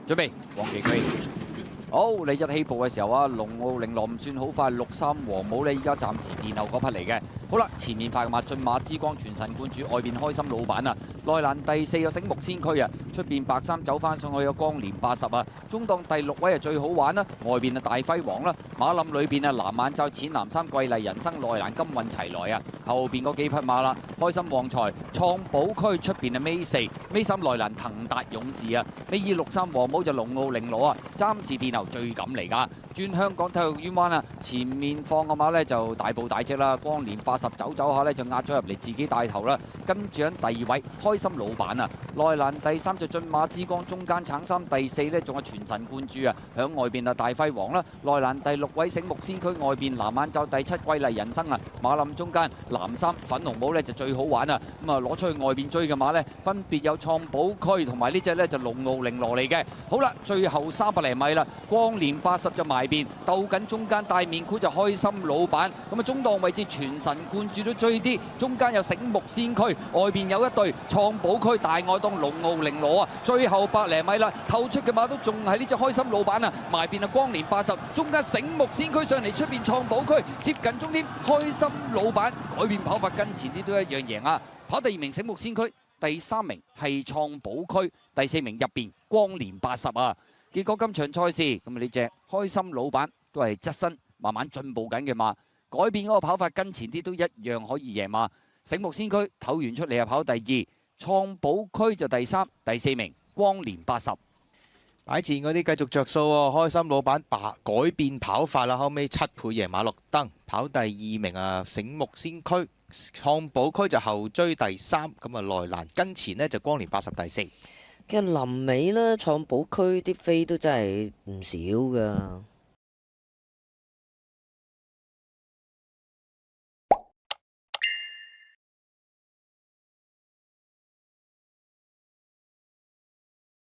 準備，黃旗飛。好，你一起步嘅時候啊，龍奧凌羅唔算好快，63黃帽呢，依家暫時殿後嗰匹嚟嘅。好啦，前面快馬駿馬之光全神貫注，外邊開心老闆啊，內欄第4有醒目先驅啊，出邊白衫走翻上去有光年80啊，中檔第6位啊最好玩啦，外邊啊大輝煌啦，馬冧裏邊啊藍眼罩淺藍衫貴麗人生內欄金運齊來啊，後邊嗰幾匹馬啦，開心旺財創寶區出邊啊尾4，尾3內欄騰達勇士啊，尾263黃帽就龍奧凌羅啊，暫時殿後最敢嚟㗎。轉香港體育院灣啊，前面放嘅馬呢就大步大隻啦，光年80走走下呢就壓咗入嚟自己帶頭啦，跟住喺第2位開心老闆啊，內欄第3就駿馬之光，中間橙衫第4呢仲有全神貫注啊，響外邊啊大輝煌啦，內欄第6位醒目先驅，外邊藍眼罩第7貴麗人生啊，馬冧中間藍衫粉紅帽呢就最好玩啊，咁啊攞出去外邊追嘅馬呢，分別有創寶區同埋呢隻呢就龍奧凌羅嚟嘅。好啦，最後300零米啦，光年80就埋邊鬥緊中間大面箍就開心老闆，咁啊中檔位置全神貫注都追啲，中間有醒目先驅，外邊有一隊創寶區大愛當龍奧凌羅啊，最後100零米啦，透出嘅馬都仲係呢隻開心老闆啊，埋邊啊光年80，中間醒目先驅上嚟出邊創寶區，接近終點開心老闆改變跑法跟前啲都一樣贏啊，跑第2名醒目先驅，第3名係創寶區，第4名入邊光年80啊。結果今場賽事咁啊，呢隻開心老闆都係側身慢慢進步緊嘅馬，改變嗰個跑法跟前啲都一樣可以贏馬。醒目先驅唞完出嚟啊跑第2，創寶區就第3，第4名光年80。擺前嗰啲繼續着數喎，開心老闆改變跑法啦，後尾7倍贏馬綠燈，跑第2名啊醒目先驅，創寶區就後追第3，咁啊內欄跟前呢就光年80第4。其實臨尾呢，創寶區啲飛都真係唔少㗎。